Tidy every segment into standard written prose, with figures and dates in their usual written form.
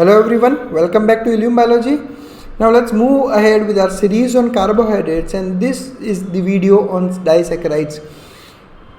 Hello everyone, welcome back to Ilium Biology. Now let's move ahead with our series on carbohydrates, and this is the video on disaccharides.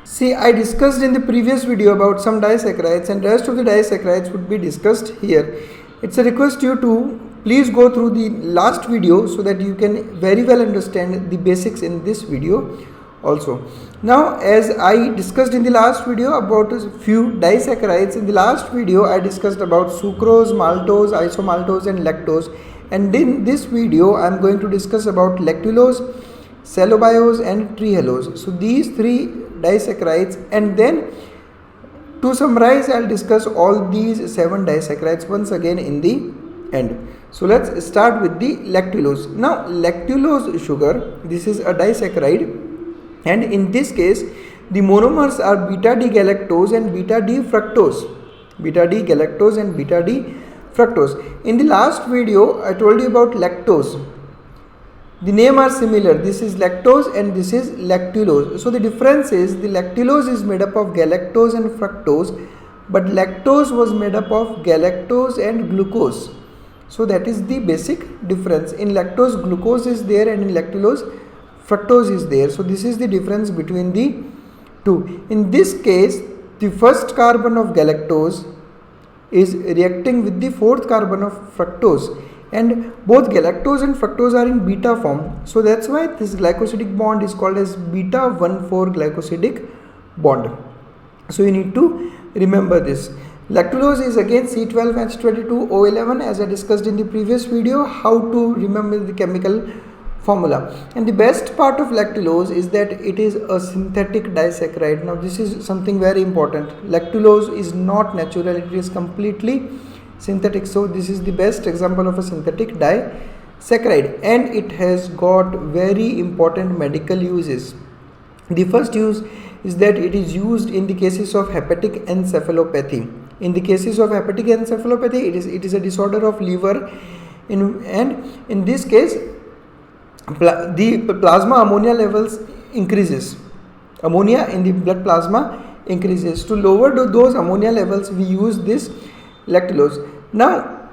See, I discussed in the previous video about some disaccharides, and rest of the disaccharides would be discussed here. It's a request you to please go through the last video so that you can very well understand the basics in this video also. Now, as I discussed in the last video about a few disaccharides, in the last video I discussed about sucrose, maltose, isomaltose and lactose, and in this video I am going to discuss about lactulose, cellobiose and trehalose. So these three disaccharides, and then to summarize I'll discuss all these 7 disaccharides once again in the end. So let's start with the lactulose. Now lactulose sugar, this is a disaccharide, and in this case the monomers are beta D galactose and beta D fructose. Beta D galactose and beta D fructose. In the last video I told you about lactose. The name are similar. This is lactose and this is lactulose. So the difference is the lactulose is made up of galactose and fructose, but lactose was made up of galactose and glucose. So that is the basic difference. In lactose glucose is there, and in lactulose fructose is there. So this is the difference between the two. In this case, the first carbon of galactose is reacting with the fourth carbon of fructose, and both galactose and fructose are in beta form. So that's why this glycosidic bond is called as beta 1,4 glycosidic bond. So you need to remember this. Lactulose is again C12H22O11, as I discussed in the previous video how to remember the chemical formula. And the best part of lactulose is that it is a synthetic disaccharide. Now this is something very important. Lactulose is not natural, it is completely synthetic. So this is the best example of a synthetic disaccharide, and it has got very important medical uses. The first use is that it is used in the cases of hepatic encephalopathy. In the cases of hepatic encephalopathy, it is a disorder of liver, and in this case the plasma ammonia levels increases. Ammonia in the blood plasma increases. To lower those ammonia levels, we use this lactulose. Now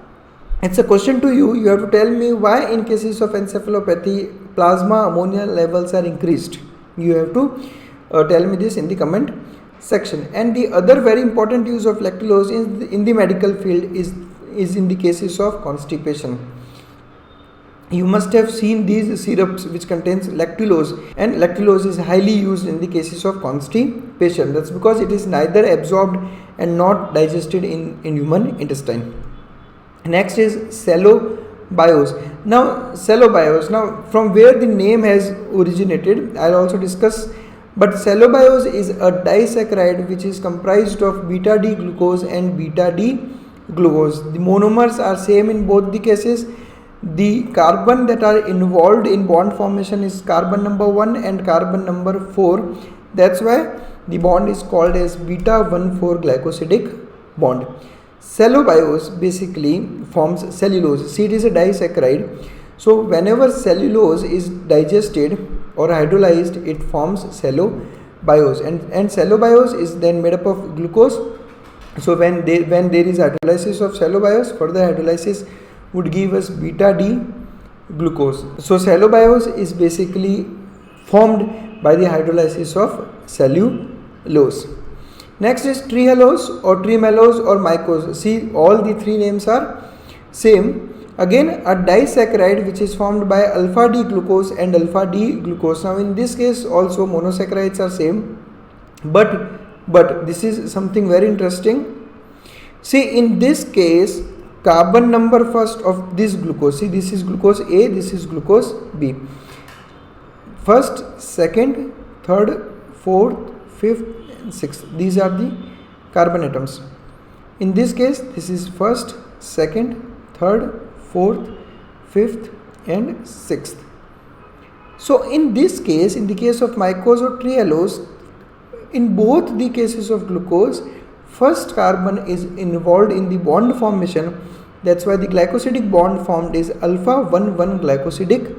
it's a question to you. You have to tell me why in cases of encephalopathy plasma ammonia levels are increased. You have to tell me this in the comment section. And the other very important use of lactulose in the medical field is in the cases of constipation. You must have seen these syrups which contains lactulose, and lactulose is highly used in the cases of constipation. That's because it is neither absorbed and not digested in human intestine. Next is cellobiose. Now cellobiose, now from where the name has originated I'll also discuss, but cellobiose is a disaccharide which is comprised of beta D glucose and beta D glucose. The monomers are same in both the cases. The carbon that are involved in bond formation is carbon number 1 and carbon number 4. That's why the bond is called as beta 1,4 glycosidic bond. Cellobiose basically forms cellulose. See, it is a disaccharide. So whenever cellulose is digested or hydrolyzed, it forms cellobiose, and cellobiose is then made up of glucose. So when there is hydrolysis of cellobiose, further hydrolysis would give us beta D glucose. So cellobiose is basically formed by the hydrolysis of cellulose. Next is trehalose or tremalose or micose. See, all the three names are same. Again a disaccharide which is formed by alpha D glucose and alpha D glucose. Now in this case also monosaccharides are same, but this is something very interesting. See, in this case carbon number first of this glucose, see, this is glucose A, this is glucose B. First, second, third, fourth, fifth and sixth, these are the carbon atoms. In this case this is first, second, third, fourth, fifth and sixth. So in this case, in the case of micose or trehalose, in both the cases of glucose, first carbon is involved in the bond formation. That's why the glycosidic bond formed is alpha 1,1 glycosidic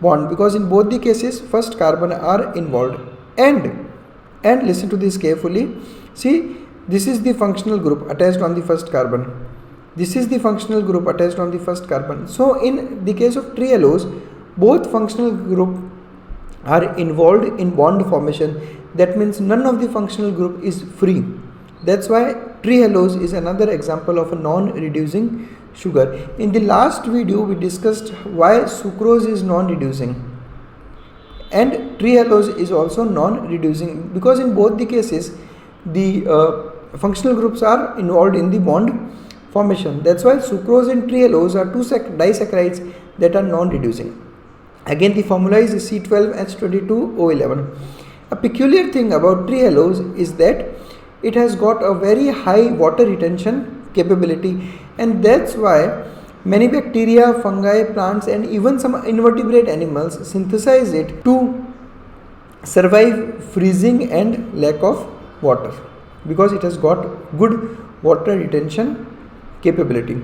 bond, because in both the cases first carbon are involved. And listen to this carefully. See, this is the functional group attached on the first carbon. This is the functional group attached on the first carbon. So in the case of trihalose, both functional group are involved in bond formation. That means none of the functional group is free. That's why trihalose is another example of a non-reducing sugar. In the last video we discussed why sucrose is non-reducing and trihalose is also non-reducing, because in both the cases the functional groups are involved in the bond formation. That's why sucrose and trihalose are two disaccharides that are non-reducing. Again, the formula is C12H22O11. A peculiar thing about trihalose is that it has got a very high water retention capability, and that's why many bacteria, fungi, plants and even some invertebrate animals synthesize it to survive freezing and lack of water, because it has got good water retention capability.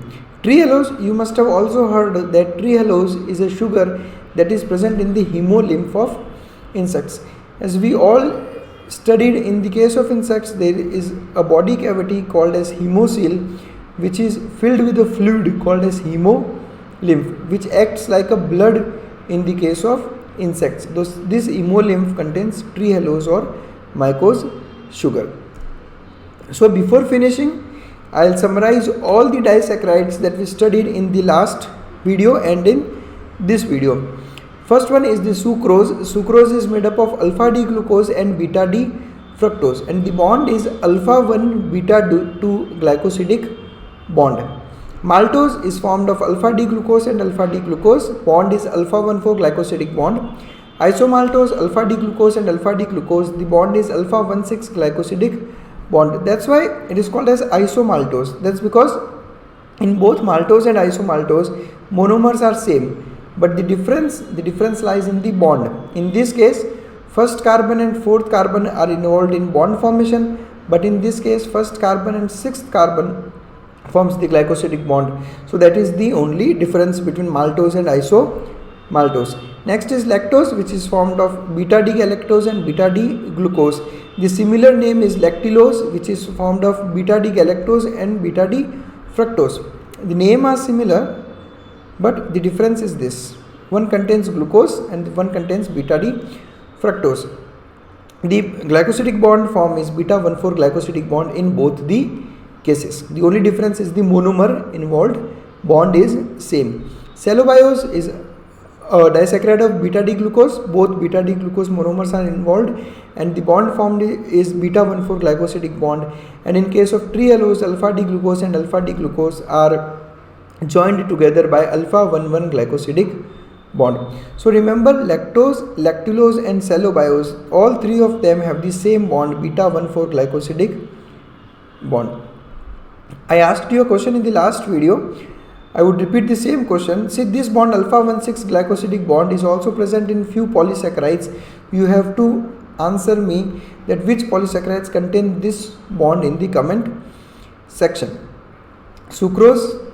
Trihalose, you must have also heard that trihalose is a sugar that is present in the hemolymph of insects. As we all studied, in the case of insects there is a body cavity called as hemocoel, which is filled with a fluid called as hemolymph, which acts like a blood in the case of insects. This hemolymph contains trihalose or mycose sugar. So before finishing, I'll summarize all the disaccharides that we studied in the last video and in this video. First one is the sucrose. Sucrose is made up of alpha D glucose and beta D fructose, and the bond is alpha 1 beta 2 glycosidic bond. Maltose is formed of alpha D glucose and alpha D glucose. Bond is alpha 1 4 glycosidic bond. Isomaltose, alpha D glucose and alpha D glucose. The bond is alpha 1 6 glycosidic bond. That's why it is called as isomaltose. That's because in both maltose and isomaltose monomers are same, but the difference lies in the bond. In this case, first carbon and fourth carbon are involved in bond formation, but in this case first carbon and sixth carbon forms the glycosidic bond. So that is the only difference between maltose and isomaltose. Next is lactose, which is formed of beta D galactose and beta D glucose. The similar name is lactulose, which is formed of beta D galactose and beta D fructose. The name are similar, but the difference is this: one contains glucose and one contains beta D fructose. The glycosidic bond form is beta 1 4 glycosidic bond in both the cases. The only difference is the monomer involved. Bond is same. Cellobiose is a disaccharide of beta D glucose. Both beta D glucose monomers are involved, and the bond formed is beta 1 4 glycosidic bond. And in case of trihalose, alpha D glucose and alpha D glucose are joined together by alpha 1 1 glycosidic bond. So remember, lactose, lactulose and cellobiose, all three of them have the same bond, beta 1 4 glycosidic bond. I asked you a question in the last video. I would repeat the same question. See, this bond alpha 1 6 glycosidic bond is also present in few polysaccharides. You have to answer me that which polysaccharides contain this bond in the comment section. Sucrose,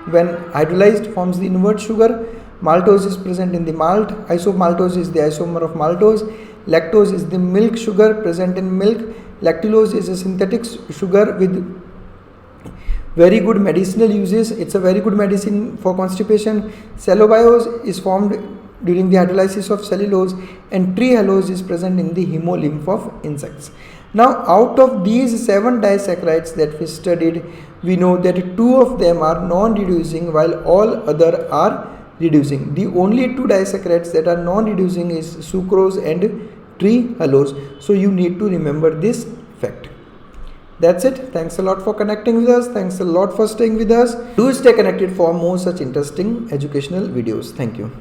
when hydrolyzed, forms the invert sugar. Maltose is present in the malt. Isomaltose is the isomer of maltose. Lactose is the milk sugar present in milk. Lactulose is a synthetic sugar with very good medicinal uses. It's a very good medicine for constipation. Cellobiose is formed during the hydrolysis of cellulose, and trihalose is present in the hemolymph of insects. Now, out of these 7 disaccharides that we studied, we know that 2 of them are non-reducing while all other are reducing. The only 2 disaccharides that are non-reducing is sucrose and trihalose. So you need to remember this fact. That's it. Thanks a lot for connecting with us. Thanks a lot for staying with us. Do stay connected for more such interesting educational videos. Thank you.